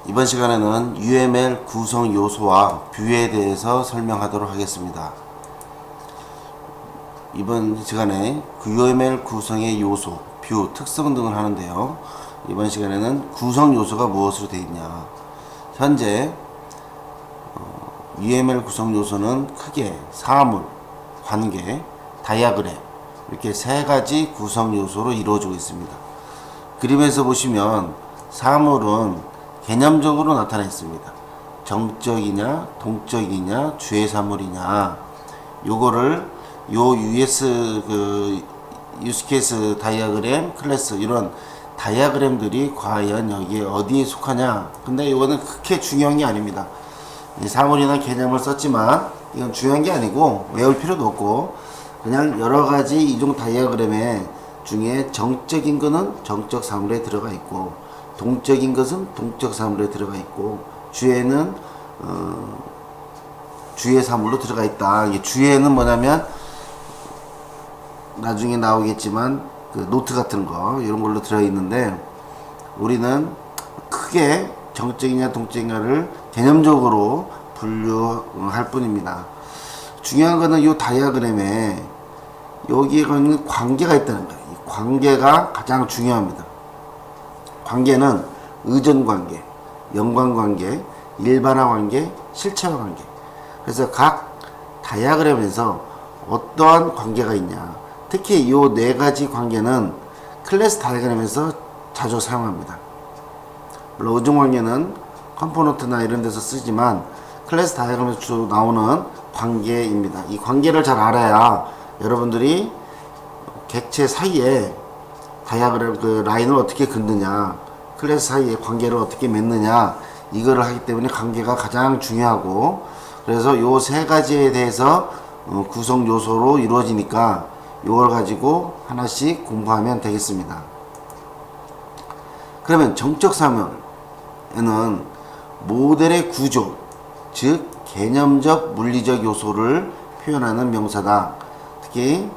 이번 시간에는 UML 구성 요소와 뷰에 대해서 설명하도록 하겠습니다. 이번 시간에 UML 구성의 요소, 뷰, 특성 등을 하는데요. 이번 시간에는 구성 요소가 무엇으로 되어 있냐. 현재 UML 구성 요소는 크게 사물, 관계, 다이아그램 이렇게 세 가지 구성 요소로 이루어지고 있습니다. 그림에서 보시면 사물은 개념적으로 나타나 있습니다. 정적이냐, 동적이냐, 주의 사물이냐. 요거를 요 유스케이스 다이아그램, 클래스 이런 다이아그램들이 과연 여기에 어디에 속하냐. 근데 이거는 그렇게 중요한 게 아닙니다. 사물이나 개념을 썼지만 이건 중요한 게 아니고 외울 필요도 없고 그냥 여러 가지 이종 다이아그램에 중에 정적인 거는 정적 사물에 들어가 있고 동적인 것은 동적 사물에 들어가 있고 주에는 주의 사물로 들어가 있다. 이게 주에는 뭐냐면 나중에 나오겠지만 그 노트 같은 거 이런 걸로 들어 있는데 우리는 크게 정적이냐 동적이냐를 개념적으로 분류할 뿐입니다. 중요한 거는 이 다이아그램에 여기에 있는 관계가 있다는 거예요. 이 관계가 가장 중요합니다. 관계는 의존관계, 연관관계, 일반화관계, 실체화관계. 그래서 각 다이아그램에서 어떠한 관계가 있냐. 특히 이 네 가지 관계는 클래스 다이아그램에서 자주 사용합니다. 물론 의존관계는 컴포넌트나 이런 데서 쓰지만 클래스 다이아그램에서 주로 나오는 관계입니다. 이 관계를 잘 알아야 여러분들이 객체 사이에 다이아그램 그 라인을 어떻게 긋느냐, 클래스 사이에 관계를 어떻게 맺느냐 이거를 하기 때문에 관계가 가장 중요하고 그래서 요 세 가지에 대해서 구성 요소로 이루어지니까 요걸 가지고 하나씩 공부하면 되겠습니다. 그러면 정적 사물에는 모델의 구조, 즉 개념적 물리적 요소를 표현하는 명사다. 특히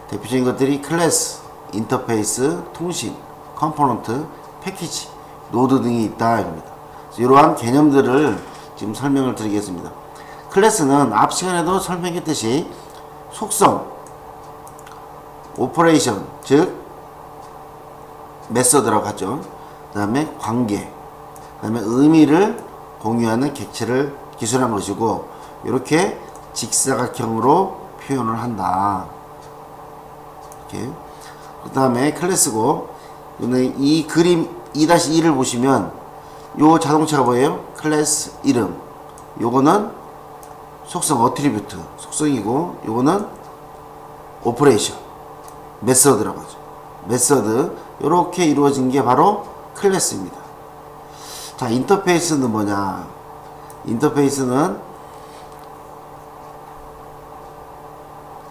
대표적인 것들이 클래스, 인터페이스, 통신, 컴포넌트, 패키지, 노드 등이 있다. 입니다. 이러한 개념들을 지금 설명을 드리겠습니다. 클래스는 앞 시간에도 설명했듯이 속성, 오퍼레이션, 즉 메서드라고 하죠. 그 다음에 관계, 그 다음에 의미를 공유하는 객체를 기술한 것이고 이렇게 직사각형으로 표현을 한다. 이렇게. 그 다음에 클래스고 이 그림 2-2를 보시면 요 자동차가 뭐예요? 클래스 이름. 요거는 속성 어트리뷰트 속성이고 요거는 오퍼레이션 메서드라고 하죠. 메서드 요렇게 이루어진 게 바로 클래스입니다. 자, 인터페이스는 뭐냐? 인터페이스는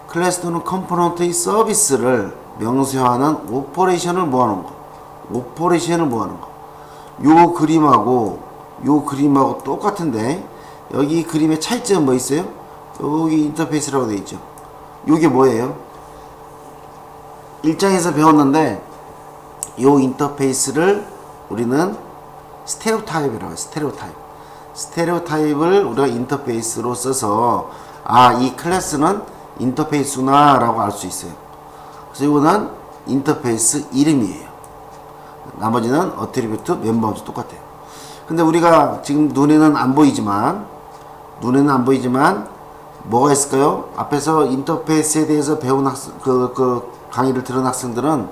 클래스 또는 컴포넌트의 서비스를 명시하는 오퍼레이션을 모아놓은 거. 오퍼레이션을 모아놓은 거. 요 그림하고 똑같은데 여기 그림의 차이점은 뭐 있어요? 여기 인터페이스라고 되어 있죠. 요게 뭐예요? 1장에서 배웠는데 요 인터페이스를 우리는 스테레오타입이라고 해요. 스테레오타입을 우리가 인터페이스로 써서 이 클래스는 인터페이스구나 라고 알 수 있어요. 그래서 이거는 인터페이스 이름이에요. 나머지는 어트리뷰트 멤버하고 똑같아요. 근데 우리가 지금 눈에는 안 보이지만 뭐가 있을까요? 앞에서 인터페이스에 대해서 배운 강의를 들은 학생들은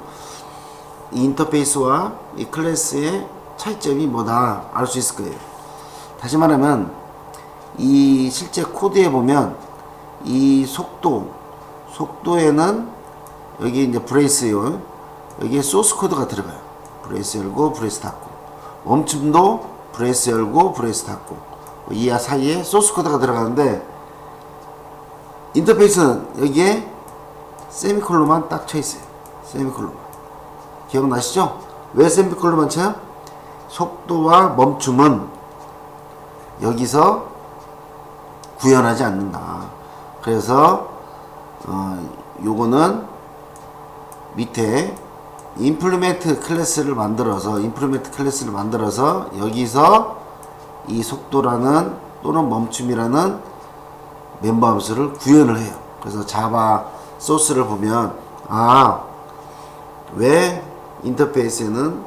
이 인터페이스와 이 클래스의 차이점이 뭐다 알 수 있을 거예요. 다시 말하면 이 실제 코드에 보면 이 속도에는 여기 이제 브레이스요. 여기에 소스 코드가 들어가요. 브레이스 열고 브레이스 닫고. 멈춤도 브레이스 열고 브레이스 닫고. 이 사이에 소스 코드가 들어가는데 인터페이스는 여기에 세미콜론만 딱 쳐 있어요. 세미콜론만. 기억나시죠? 왜 세미콜론만 쳐요? 속도와 멈춤은 여기서 구현하지 않는다. 그래서 요거는 밑에 임플리멘트 클래스를 만들어서 여기서 이 속도라는 또는 멈춤이라는 멤버 함수를 구현을 해요. 그래서 자바 소스를 보면 왜 인터페이스에는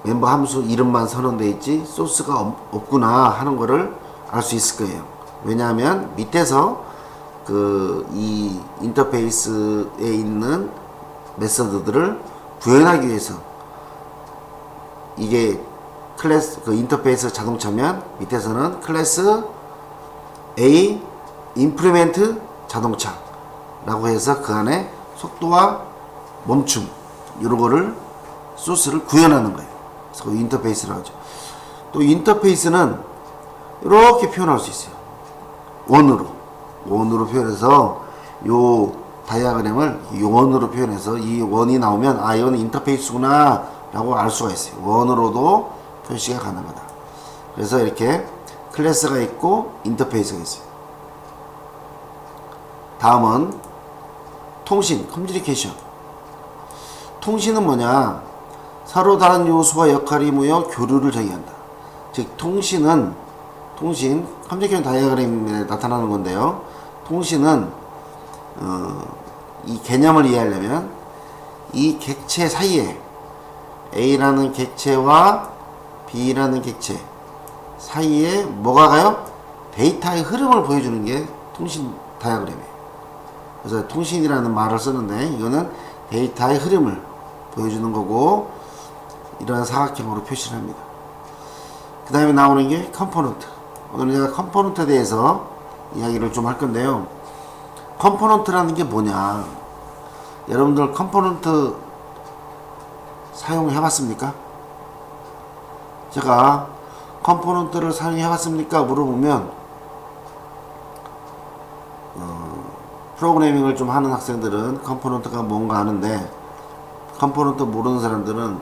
멤버 함수 이름만 선언되어 있지 소스가 없구나 하는 거를 알 수 있을 거예요. 왜냐하면 밑에서 이 인터페이스에 있는 메서드들을 구현하기 위해서 이게 클래스 인터페이스 자동차면 밑에서는 클래스 A 임플리멘트 자동차라고 해서 그 안에 속도와 멈춤 이런 거를 소스를 구현하는 거예요. 그래서 인터페이스라고 하죠. 또 인터페이스는 이렇게 표현할 수 있어요. 원으로 표현해서 요 다이아그램을 원으로 표현해서 이 원이 나오면 이건 인터페이스구나 라고 알 수가 있어요. 원으로도 표시가 가능하다. 그래서 이렇게 클래스가 있고 인터페이스가 있어요. 다음은 통신, 커뮤니케이션. 통신은 뭐냐? 서로 다른 요소와 역할이 모여 교류를 정의한다. 즉 통신, 커뮤니케이션 다이어그램에 나타나는 건데요. 통신은 이 개념을 이해하려면 이 객체 사이에 A라는 객체와 B라는 객체 사이에 뭐가 가요? 데이터의 흐름을 보여주는 게 통신 다이어그램이에요. 그래서 통신이라는 말을 쓰는데 이거는 데이터의 흐름을 보여주는 거고 이러한 사각형으로 표시를 합니다. 그 다음에 나오는 게 컴포넌트. 오늘 제가 컴포넌트에 대해서 이야기를 좀 할 건데요. 컴포넌트라는 게 뭐냐? 여러분들 컴포넌트 사용해 봤습니까? 제가 컴포넌트를 사용해 봤습니까? 물어보면 프로그래밍을 좀 하는 학생들은 컴포넌트가 뭔가 아는데 컴포넌트 모르는 사람들은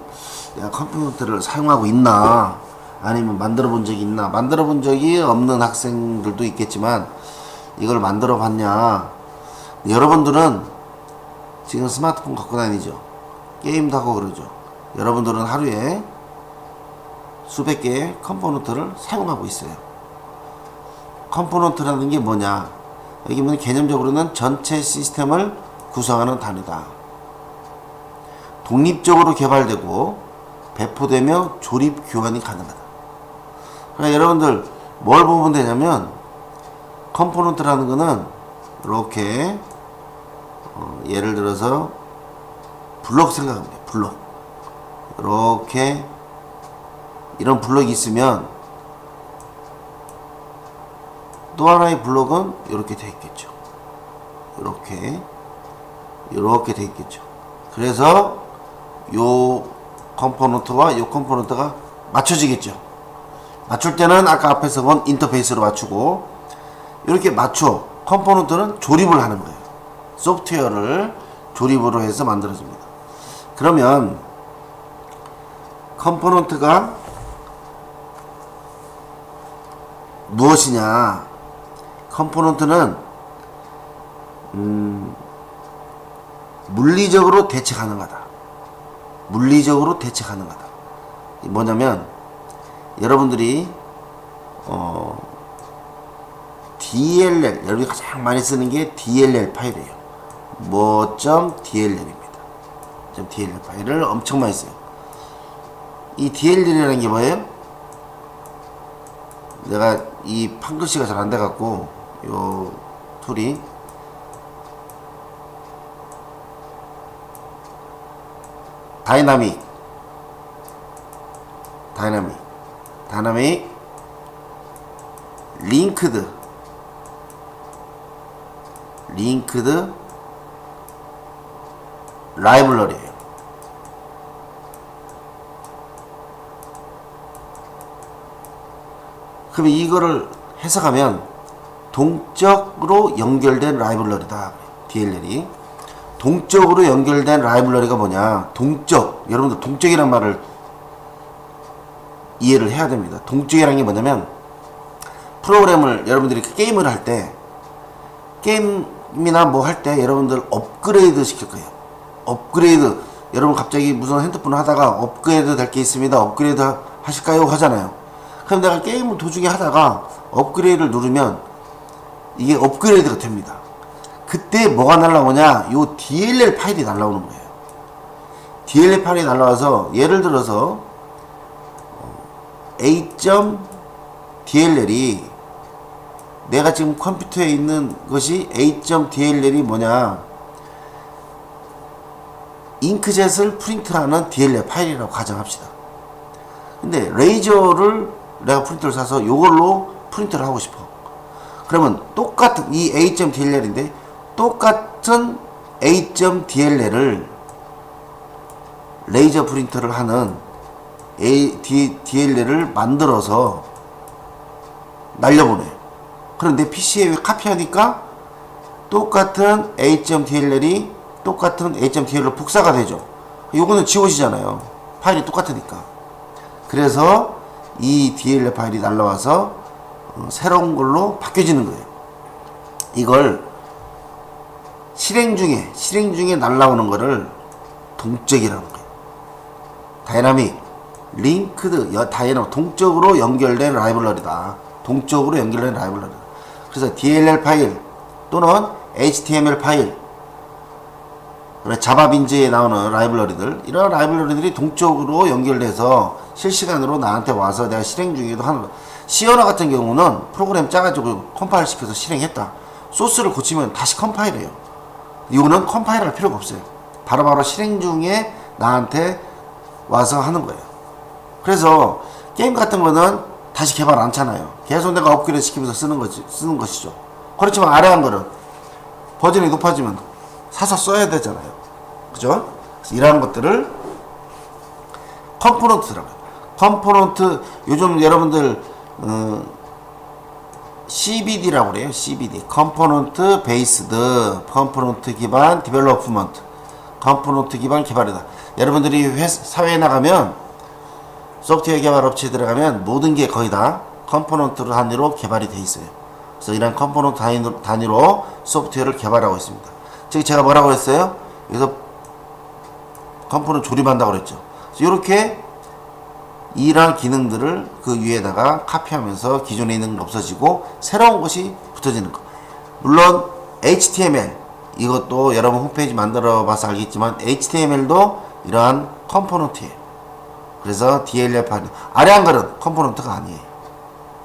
컴포넌트를 사용하고 있나 아니면 만들어 본 적이 있나, 만들어 본 적이 없는 학생들도 있겠지만 이걸 만들어 봤냐. 여러분들은 지금 스마트폰 갖고 다니죠. 게임도 하고 그러죠. 여러분들은 하루에 수백 개의 컴포넌트를 사용하고 있어요. 컴포넌트라는 게 뭐냐? 여기 보면 개념적으로는 전체 시스템을 구성하는 단위다. 독립적으로 개발되고 배포되며 조립 교환이 가능하다. 그러니까 여러분들 뭘 보면 되냐면 컴포넌트라는 거는 이렇게 예를 들어서 블록 생각하면 돼요. 블록 이렇게 이런 블록이 있으면 또 하나의 블록은 이렇게 되어 있겠죠. 이렇게 되어 있겠죠. 그래서 요 컴포넌트와 요 컴포넌트가 맞춰지겠죠. 맞출 때는 아까 앞에서 본 인터페이스로 맞추고 이렇게 맞춰 컴포넌트는 조립을 하는 거예요. 소프트웨어를 조립으로 해서 만들어집니다. 그러면 컴포넌트가 무엇이냐? 컴포넌트는 물리적으로 대체 가능하다. 물리적으로 대체 가능하다. 뭐냐면 여러분들이 DLL, 여러분이 가장 많이 쓰는 게 DLL 파일이에요. .dll입니다. .dll 파일을 엄청 많이 써요. 이 DLL이라는 게 뭐예요? 내가 이 판글씨가 잘 안 돼갖고 요 툴이 다이나믹 링크드 라이블러리예요. 그럼 이거를 해석하면 동적으로 연결된 라이블러리다. DLL이 동적으로 연결된 라이블러리가 뭐냐? 동적, 여러분들 동적이란 말을 이해를 해야 됩니다. 동적이라는 게 뭐냐면 프로그램을 여러분들이 게임을 할 때 게임이나 뭐 할 때 여러분들 업그레이드 시킬 거예요. 업그레이드, 여러분 갑자기 무슨 핸드폰을 하다가 업그레이드 될 게 있습니다. 업그레이드 하실까요? 하잖아요. 그럼 내가 게임을 도중에 하다가 업그레이드를 누르면 이게 업그레이드가 됩니다. 그때 뭐가 날라오냐? 요 DLL 파일이 날라오는 거예요. DLL 파일이 날라와서 예를 들어서 A.DLL이 내가 지금 컴퓨터에 있는 것이 A.DLL이 뭐냐? 잉크젯을 프린트하는 DLL 파일이라고 가정합시다. 근데 레이저를 내가 프린터를 사서 요걸로 프린트를 하고 싶어. 그러면 똑같은 이 A.DLL인데 똑같은 A.DLL을 레이저 프린터를 하는 DLL을 만들어서 날려보내. 그런데 PC에 카피하니까 똑같은 A.DLL이 똑같은 A.DLL로 복사가 되죠. 요거는 지워지잖아요. 파일이 똑같으니까. 그래서 이 DLL 파일이 날라와서 새로운 걸로 바뀌어지는 거예요. 이걸 실행 중에 날라오는 거를 동적이라는 거예요. 다이나믹 링크드 동적으로 연결된 라이브러리다. 동적으로 연결된 라이브러리다. 그래서 DLL 파일 또는 HTML 파일, 자바 빈즈에 나오는 라이브러리들, 이런 라이브러리들이 동적으로 연결돼서 실시간으로 나한테 와서 내가 실행 중에도 하는 거야. 시어나 같은 경우는 프로그램 짜가지고 컴파일 시켜서 실행했다. 소스를 고치면 다시 컴파일해요. 이거는 컴파일 할 필요가 없어요. 바로바로 실행 중에 나한테 와서 하는 거예요. 그래서 게임 같은 거는 다시 개발 안 차나요. 계속 내가 업그레이드 시키면서 쓰는 것이죠. 그렇지만 아래한 거는 버전이 높아지면 사서 써야 되잖아요. 그죠? 그래서 이러한 것들을 컴포넌트라고 해요. 컴포넌트, 요즘 여러분들 CBD라고 그래요. CBD, 컴포넌트 베이스드, 컴포넌트 기반 디벨로프먼트, 컴포넌트 기반 개발이다. 여러분들이 사회에 나가면, 소프트웨어 개발 업체에 들어가면 모든 게 거의 다 컴포넌트 단위로 개발이 돼 있어요. 그래서 이런 컴포넌트 단위로 소프트웨어를 개발하고 있습니다. 즉 제가 뭐라고 했어요? 여기서 컴포넌트 조립한다고 그랬죠. 이렇게 이러한 기능들을 그 위에다가 카피하면서 기존에 있는 건 없어지고 새로운 것이 붙어지는 거. 물론 HTML, 이것도 여러분 홈페이지 만들어 봐서 알겠지만 HTML도 이러한 컴포넌트예요. 그래서 DLL 파일, 아래 한글은 컴포넌트가 아니에요.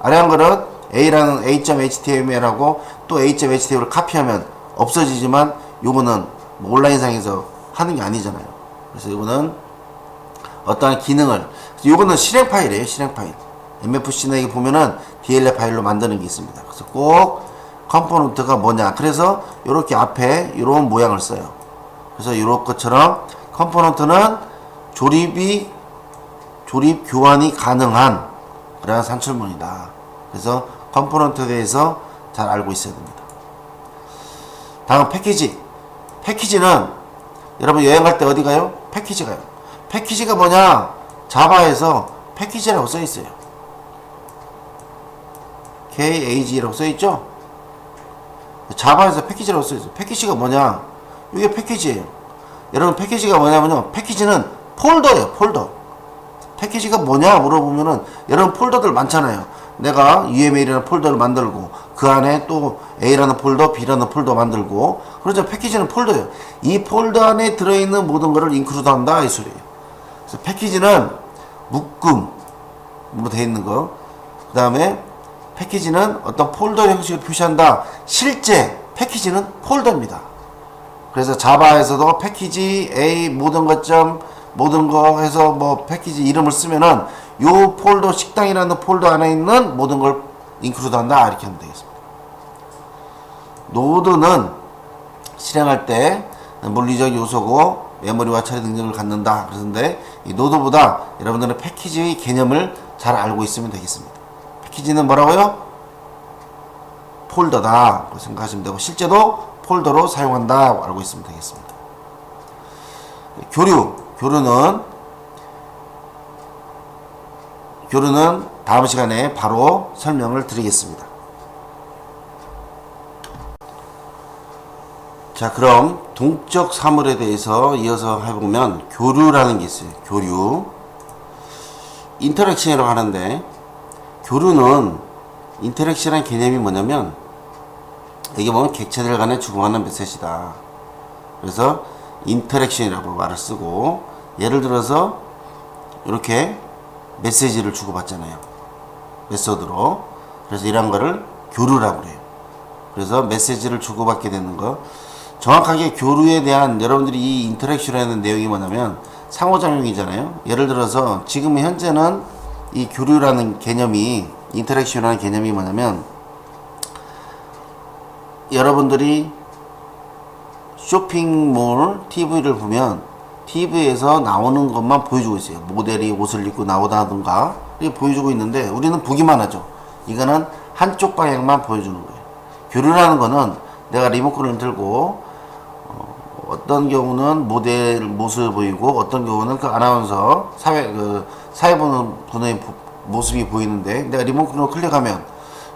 아래 한글은 A라는 A.html하고 또 A.html을 카피하면 없어지지만 요거는 뭐 온라인상에서 하는 게 아니잖아요. 그래서 이거는 어떠한 기능을, 요거는 실행 파일이에요. 실행 파일. MFC나 보면은 DLL 파일로 만드는 게 있습니다. 그래서 꼭 컴포넌트가 뭐냐. 그래서 이렇게 앞에 이런 모양을 써요. 그래서 이런 것처럼 컴포넌트는 조립 교환이 가능한 그러한 산출문이다. 그래서 컴포넌트에 대해서 잘 알고 있어야 됩니다. 다음 패키지. 패키지는 여러분 여행 갈 때 어디 가요? 패키지 가요. 패키지가 뭐냐? 자바에서 패키지라고 써 있어요. KAG라고 써 있죠? 자바에서 패키지라고 써 있어요. 패키지가 뭐냐? 이게 패키지예요. 여러분 패키지가 뭐냐면요. 패키지는 폴더예요. 폴더. 패키지가 뭐냐 물어보면은 여러분 폴더들 많잖아요. 내가 UML이라는 폴더를 만들고 그 안에 또 A라는 폴더, B라는 폴더 만들고, 그렇죠. 패키지는 폴더예요. 이 폴더 안에 들어있는 모든 것을 인크루드 한다 이 소리예요. 그래서 패키지는 묶음으로 되어 있는 거. 그 다음에 패키지는 어떤 폴더 형식을 표시한다. 실제 패키지는 폴더입니다. 그래서 자바에서도 패키지 A 모든 거 해서 뭐 패키지 이름을 쓰면은 요 폴더 식당이라는 폴더 안에 있는 모든 걸 인크루드 한다 이렇게 하면 되겠습니다. 노드는 실행할 때 물리적 요소고 메모리와 처리 능력을 갖는다 그러는데, 이 노드보다 여러분들은 패키지의 개념을 잘 알고 있으면 되겠습니다. 패키지는 뭐라고요? 폴더다 생각하시면 되고, 실제도 폴더로 사용한다 알고 있으면 되겠습니다. 교류는 다음 시간에 바로 설명을 드리겠습니다. 자, 그럼 동적 사물에 대해서 이어서 해보면 교류라는 게 있어요. 교류. 인터랙션이라고 하는데, 교류는 인터랙션의 개념이 뭐냐면 여기 보면 객체들 간에 주고받는 메시지다. 그래서 인터랙션이라고 말을 쓰고 예를 들어서 이렇게 메시지를 주고받잖아요. 메소드로. 그래서 이런 거를 교류라고 그래요. 그래서 메시지를 주고받게 되는 거. 정확하게 교류에 대한 여러분들이 이 인터랙션이라는 내용이 뭐냐면 상호작용이잖아요. 예를 들어서 지금 현재는 이 교류라는 개념이 인터랙션이라는 개념이 뭐냐면 여러분들이 쇼핑몰 TV를 보면 TV에서 나오는 것만 보여주고 있어요. 모델이 옷을 입고 나오다든가 이렇게 보여주고 있는데 우리는 보기만 하죠. 이거는 한쪽 방향만 보여주는 거예요. 교류라는 거는 내가 리모컨을 들고 어떤 경우는 모델 모습을 보이고 어떤 경우는 그 아나운서 사회 보는 분의 모습이 보이는데 내가 리모컨으로 클릭하면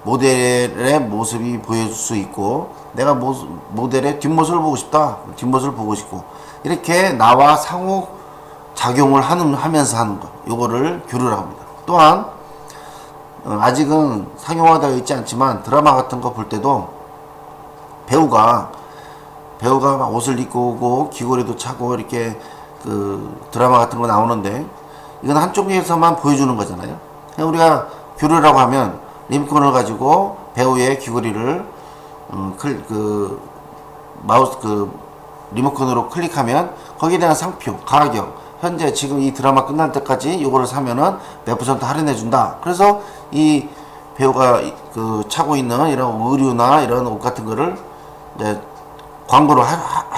모델의 모습이 보여줄 수 있고 내가 모델의 뒷모습을 보고 싶다. 뒷모습을 보고 싶고 이렇게 나와 상호 작용을 하면서 하는 거. 요거를 교류라고 합니다. 또한 아직은 상용화되어 있지 않지만 드라마 같은 거 볼 때도 배우가 막 옷을 입고 오고 귀걸이도 차고 이렇게 그 드라마 같은 거 나오는데 이건 한쪽에서만 보여주는 거잖아요. 우리가 교류라고 하면 리모컨을 가지고 배우의 귀걸이를 마우스 리모컨으로 클릭하면 거기에 대한 상표, 가격, 현재 지금 이 드라마 끝날 때까지 이거를 사면은 몇 % 할인해 준다. 그래서 이 배우가 차고 있는 이런 의류나 이런 옷 같은 거를 이제 광고를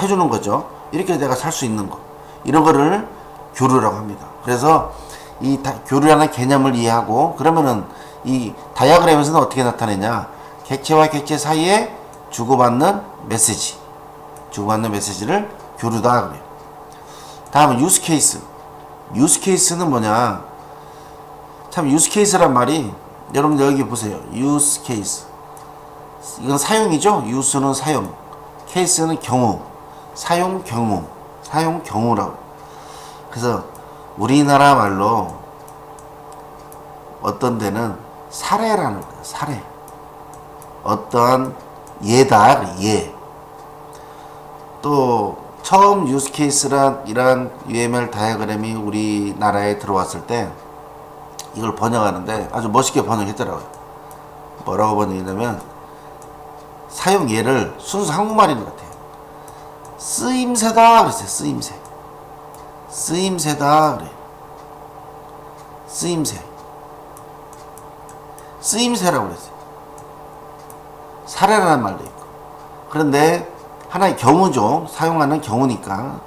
해주는 거죠. 이렇게 내가 살 수 있는 거. 이런 거를 교류라고 합니다. 그래서 이 교류라는 개념을 이해하고 그러면은 이 다이어그램에서는 어떻게 나타내냐. 객체와 객체 사이에 주고받는 메시지를 교류다 그래요. 다음은 유스케이스. 유스케이스는 뭐냐. 참 유스케이스란 말이 여러분들 여기 보세요. 유스케이스. 이건 사용이죠. 유스는 사용. 케이스는 경우. 사용 경우라고. 그래서 우리나라 말로 어떤 데는 사례라는 거예요. 사례. 어떠한 예다. 예. 또 처음 유스케이스란 이런 UML 다이어그램이 우리나라에 들어왔을 때 이걸 번역하는데 아주 멋있게 번역했더라고요. 뭐라고 번역했냐면 사용 예를 순수 한국말인 것 같아요. 쓰임새다 그랬어요. 쓰임새다 그래요. 쓰임새라고 그랬어요. 사례라는 말도 있고. 그런데 하나의 경우죠. 사용하는 경우니까.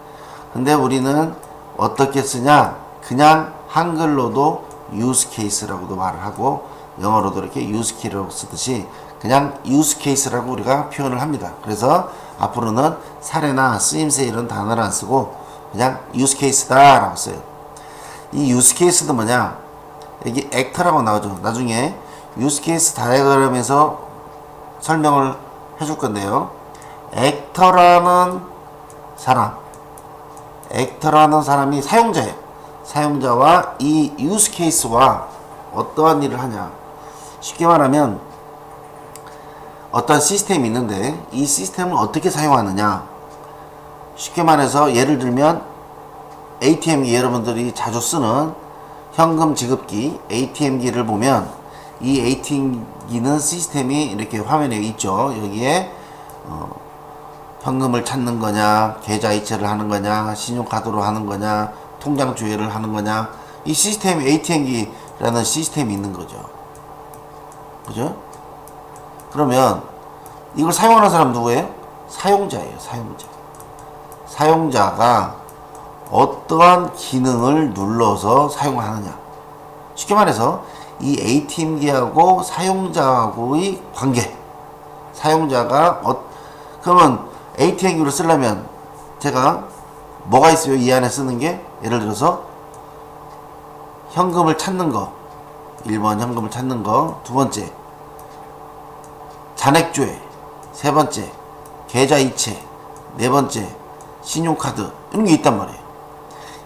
근데 우리는 어떻게 쓰냐? 그냥 한글로도 use case라고도 말을 하고 영어로도 이렇게 use case라고 쓰듯이 그냥 use case라고 우리가 표현을 합니다. 그래서 앞으로는 사례나 쓰임새 이런 단어를 안 쓰고 그냥 use case다 라고 써요. 이 use case도 뭐냐? 여기 actor라고 나오죠. 나중에 use case 다이어그램에서 설명을 해줄 건데요. 액터라는 사람이 사용자예요. 사용자와 이 유스 케이스와 어떠한 일을 하냐. 쉽게 말하면 어떤 시스템이 있는데 이 시스템을 어떻게 사용하느냐. 쉽게 말해서 예를 들면 ATM기 여러분들이 자주 쓰는 현금 지급기 ATM기를 보면 이 ATM기는 시스템이 이렇게 화면에 있죠. 여기에 현금을 찾는 거냐, 계좌 이체를 하는 거냐, 신용카드로 하는 거냐, 통장 조회를 하는 거냐. 이 시스템 ATM기라는 시스템이 있는 거죠. 그죠? 그러면 이걸 사용하는 사람 누구예요? 사용자예요. 사용자가 어떠한 기능을 눌러서 사용하느냐. 쉽게 말해서 이 ATM기하고 사용자하고의 관계. 사용자가 그러면 ATM기를 쓰려면 제가 뭐가 있어요? 이 안에 쓰는 게 예를 들어서 현금을 찾는 거 1번 현금을 찾는 거 2번째 잔액조회 3번째 계좌 이체 4번째 신용카드 이런 게 있단 말이에요.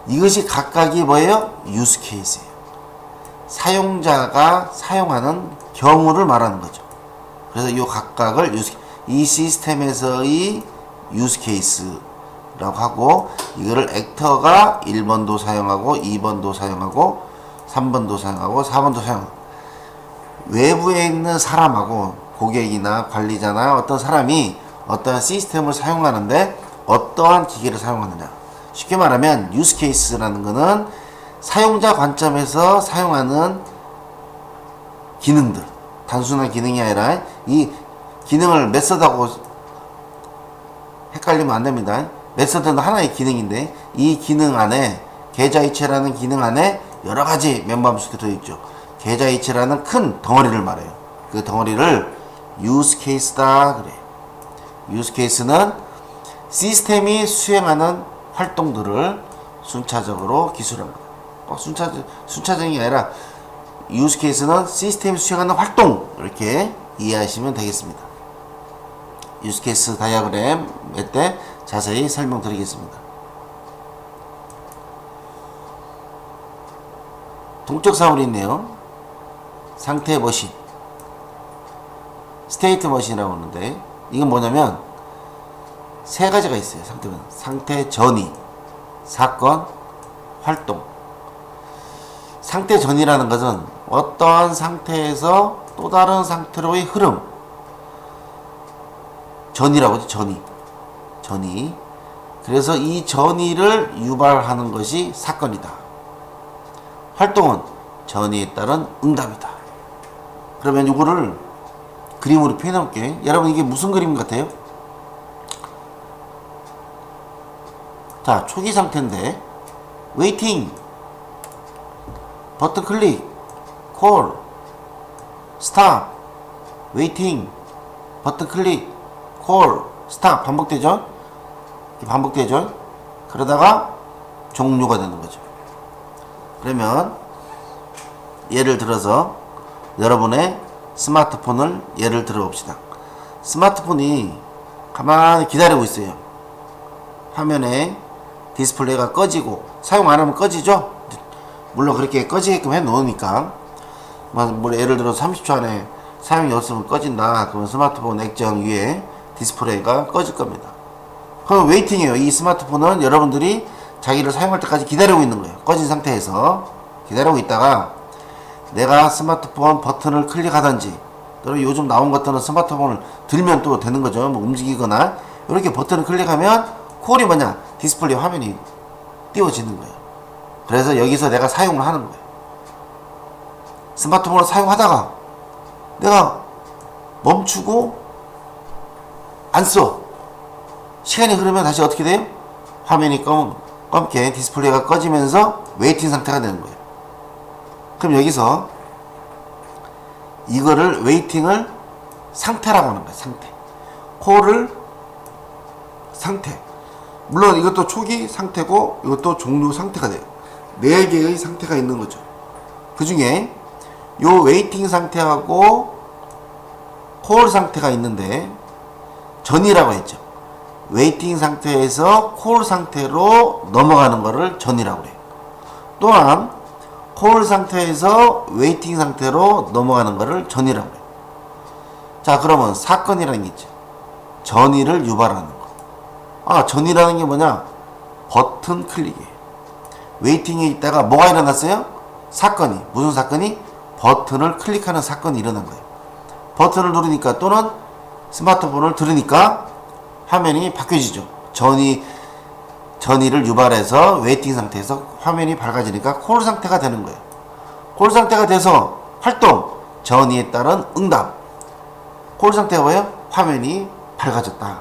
이것이 각각이 뭐예요? 유스 케이스예요. 사용자가 사용하는 경우를 말하는 거죠. 그래서 이 각각을 이 시스템에서의 유스 케이스라고 하고, 이거를 액터가 1번도 사용하고 2번도 사용하고 3번도 사용하고 4번도 사용하고, 외부에 있는 사람하고 고객이나 관리자나 어떤 사람이 어떠한 시스템을 사용하는데 어떠한 기계를 사용하느냐. 쉽게 말하면 유스 케이스라는 거는 사용자 관점에서 사용하는 기능들, 단순한 기능이 아니라 이 기능을 메서드하고 헷갈리면 안 됩니다. 메서드는 하나의 기능인데 이 기능 안에 계좌이체라는 기능 안에 여러 가지 멤버함수가 들어있죠. 계좌이체라는 큰 덩어리를 말해요. 그 덩어리를 유스 케이스다 그래. 유스 케이스는 시스템이 수행하는 활동들을 순차적으로 기술합니다. 순차적인 게 아니라 유스 케이스는 시스템이 수행하는 활동, 이렇게 이해하시면 되겠습니다. 유스 케이스 다이어그램 몇 때 자세히 설명드리겠습니다. 동적 사물이 있네요. 상태 머신, 스테이트 머신이라고 하는데, 이건 뭐냐면 세 가지가 있어요. 상태 전이, 사건, 활동. 상태 전이라는 것은 어떠한 상태에서 또 다른 상태로의 흐름, 전이라고 하죠. 전이. 그래서 이 전이를 유발하는 것이 사건이다. 활동은 전이에 따른 응답이다. 그러면 이거를 그림으로 표현해 볼게요. 여러분, 이게 무슨 그림 같아요? 자, 초기 상태인데 웨이팅, 버튼 클릭, 콜, 스탑, 웨이팅, 버튼 클릭, 콜, 스탑, 반복되죠? 그러다가 종료가 되는 거죠. 그러면 예를 들어서 여러분의 스마트폰을 예를 들어 봅시다. 스마트폰이 가만히 기다리고 있어요. 화면에 디스플레이가 꺼지고, 사용 안 하면 꺼지죠? 물론 그렇게 꺼지게끔 해 놓으니까, 뭐 예를 들어 30초 안에 사용이 없으면 꺼진다. 그러면 스마트폰 액정 위에 디스플레이가 꺼질 겁니다. 그럼 웨이팅이에요. 이 스마트폰은 여러분들이 자기를 사용할 때까지 기다리고 있는 거예요. 꺼진 상태에서 기다리고 있다가 내가 스마트폰 버튼을 클릭하든지, 또는 요즘 나온 것들은 스마트폰을 들면 또 되는 거죠. 뭐 움직이거나 이렇게 버튼을 클릭하면 콜이 뭐냐? 디스플레이 화면이 띄워지는 거예요. 그래서 여기서 내가 사용을 하는 거예요. 스마트폰을 사용하다가 내가 멈추고 안 써. 시간이 흐르면 다시 어떻게 돼요? 화면이 검게 디스플레이가 꺼지면서 웨이팅 상태가 되는 거예요. 그럼 여기서 이거를 웨이팅을 상태라고 하는 거예요. 상태. 콜을 상태. 물론 이것도 초기 상태고 이것도 종료 상태가 돼요. 4개의 상태가 있는 거죠. 그 중에 요 웨이팅 상태하고 콜 상태가 있는데, 전이라고 했죠. 웨이팅 상태에서 콜 상태로 넘어가는 거를 전이라고 해요. 또한 콜 상태에서 웨이팅 상태로 넘어가는 거를 전이라고 해요. 자, 그러면 사건이라는 게 있죠. 전이를 유발하는 거. 전이라는 게 뭐냐? 버튼 클릭이에요. 웨이팅에 있다가 뭐가 일어났어요? 사건이. 무슨 사건이? 버튼을 클릭하는 사건이 일어난 거예요. 버튼을 누르니까, 또는 스마트폰을 들으니까 화면이 바뀌어지죠. 전이를 유발해서 웨이팅 상태에서 화면이 밝아지니까 콜 상태가 되는 거예요. 콜 상태가 돼서 활동, 전이에 따른 응답. 콜 상태가 뭐예요? 화면이 밝아졌다.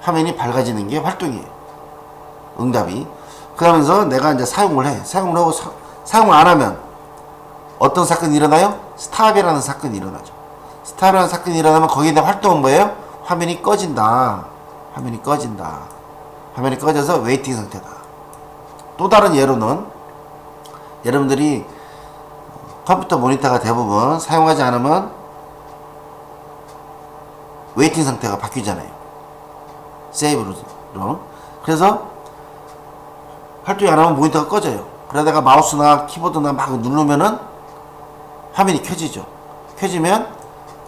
화면이 밝아지는 게 활동이에요. 응답이. 그러면서 내가 이제 사용을 해. 사용을 하고 사용을 안 하면 어떤 사건이 일어나요? 스탑이라는 사건이 일어나죠. 스탑이라는 사건이 일어나면 거기에 대한 활동은 뭐예요? 화면이 꺼진다. 화면이 꺼져서 웨이팅 상태다. 또 다른 예로는, 여러분들이 컴퓨터 모니터가 대부분 사용하지 않으면 웨이팅 상태가 바뀌잖아요. 세이브로. 그래서 활동이 안 하면 모니터가 꺼져요. 그러다가 마우스나 키보드나 막 누르면은 화면이 켜지죠. 켜지면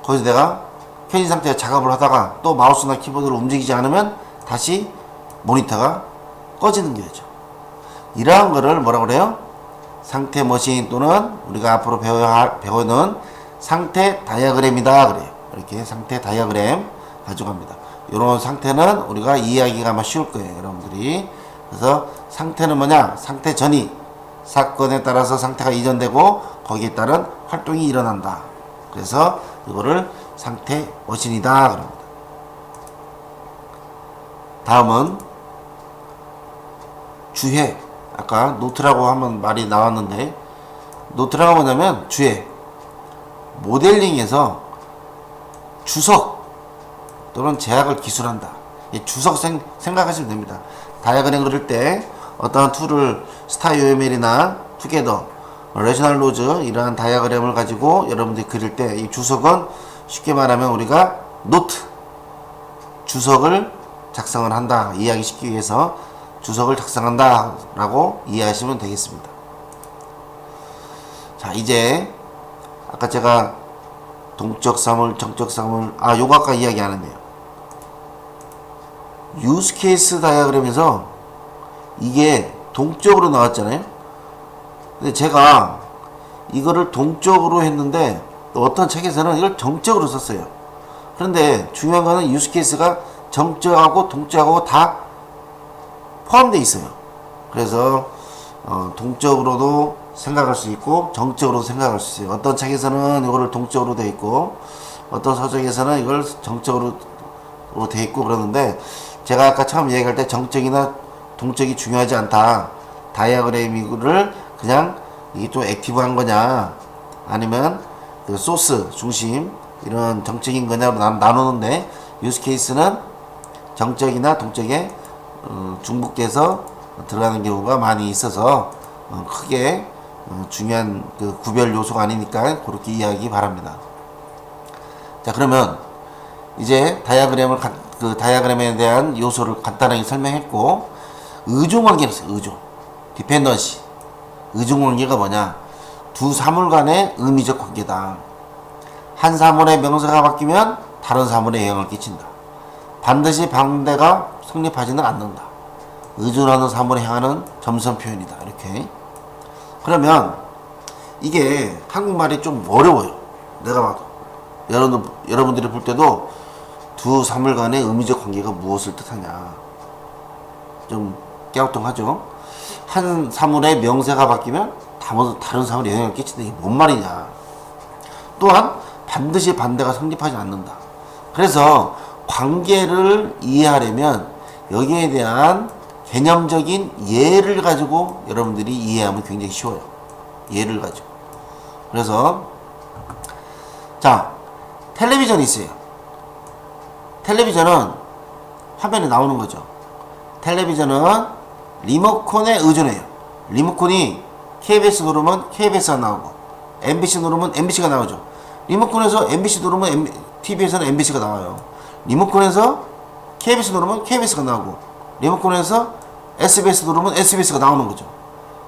거기서 내가 켜진 상태에서 작업을 하다가 또 마우스나 키보드를 움직이지 않으면 다시 모니터가 꺼지는 거죠. 이러한 거를 뭐라고 그래요? 상태 머신 또는 우리가 앞으로 배우는 상태 다이어그램이다 그래요. 이렇게 상태 다이어그램 가져갑니다. 이런 상태는 우리가 이해하기가 아마 쉬울 거예요, 여러분들이. 그래서 상태는 뭐냐? 상태 전이 사건에 따라서 상태가 이전되고 거기에 따른 활동이 일어난다. 그래서 이거를 상태 머신이다 그럽니다. 다음은 주해. 아까 노트라고 한번 말이 나왔는데, 노트라고 뭐냐면 주해. 모델링에서 주석 또는 제약을 기술한다. 주석 생각하시면 됩니다. 다이어그램 그릴 때 어떠한 툴을 스타UML이나 투게더, 레셔널 로즈 이러한 다이어그램을 가지고 여러분들이 그릴 때 이 주석은 쉽게 말하면 우리가 노트, 주석을 작성을 한다. 이야기시키기 위해서 주석을 작성한다 라고 이해하시면 되겠습니다. 자, 이제 아까 제가 동적 사물, 정적 사물, 요거 아까 이야기 안 했네요. 유스 케이스 다이어그램에서 이게 동적으로 나왔잖아요. 근데 제가 이거를 동적으로 했는데 또 어떤 책에서는 이걸 정적으로 썼어요. 그런데 중요한 거는 유스 케이스가 정적하고 동적하고 다 포함되어 있어요. 그래서 동적으로도 생각할 수 있고 정적으로도 생각할 수 있어요. 어떤 책에서는 이거를 동적으로 되어 있고 어떤 서적에서는 이걸 정적으로 되어 있고 그러는데, 제가 아까 처음 얘기할 때 정적이나 동적이 중요하지 않다. 다이어그램을 그냥 이게 좀 액티브한 거냐 아니면 그 소스 중심 이런 정적인 거냐로 나누는데, 유스 케이스는 정적이나 동적에 중복돼서 들어가는 경우가 많이 있어서 크게 중요한 그 구별 요소가 아니니까 그렇게 이해하기 바랍니다. 자, 그러면 이제 다이어그램에 대한 요소를 간단하게 설명했고, 의존관계를 써요. 의존, 디펜던시. 의존관계가 뭐냐? 두 사물 간의 의미적 관계다. 한 사물의 명사가 바뀌면 다른 사물에 영향을 끼친다. 반드시 반대가 성립하지는 않는다. 의존하는 사물에 향하는 점선 표현이다. 이렇게. 그러면 이게 한국말이 좀 어려워요. 내가 봐도. 여러분들이 볼 때도 두 사물 간의 의미적 관계가 무엇을 뜻하냐. 좀 깨우통하죠. 한 사물의 명사가 바뀌면 다른 사물에 영향을 끼친다. 이게 뭔 말이냐. 또한 반드시 반대가 성립하지 않는다. 그래서 관계를 이해하려면 여기에 대한 개념적인 예를 가지고 여러분들이 이해하면 굉장히 쉬워요. 예를 가지고. 그래서 자, 텔레비전이 있어요. 텔레비전은 화면에 나오는 거죠. 텔레비전은 리모컨에 의존해요. 리모컨이 KBS 누르면 KBS가 나오고 MBC 누르면 MBC가 나오죠. 리모컨에서 MBC 누르면 TV에서는 MBC가 나와요. 리모컨에서 KBS 누르면 KBS가 나오고 리모컨에서 SBS 누르면 SBS가 나오는 거죠.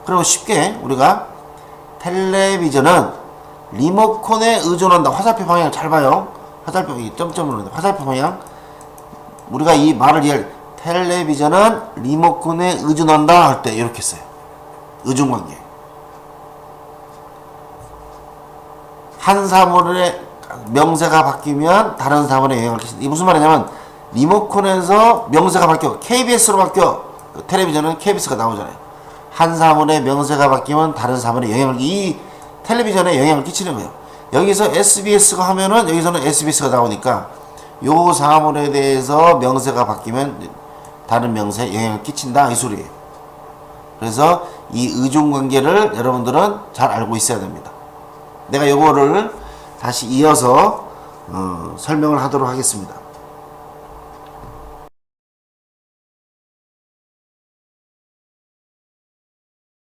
그러면 쉽게 우리가 텔레비전은 리모컨에 의존한다. 화살표 방향 잘 봐요. 화살표 점점으로 화살표 방향. 우리가 이 말을 이해할 텔레비전은 리모컨에 의존한다 할 때 이렇게 써요. 의존관계. 한 사물의 명사가 바뀌면 다른 사물에 영향을 끼친다. 이게 무슨 말이냐면 리모컨에서 명사가 바뀌어 KBS로 바뀌어 텔레비전은 KBS가 나오잖아요. 한 사물의 명사가 바뀌면 다른 사물에 이 텔레비전에 영향을 끼치는 거예요. 여기서 SBS가 하면은 여기서는 SBS가 나오니까 요 사물에 대해서 명사가 바뀌면 다른 명사에 영향을 끼친다 이 소리예요. 그래서 이 의존관계를 여러분들은 잘 알고 있어야 됩니다. 내가 요거를 다시 이어서 설명을 하도록 하겠습니다.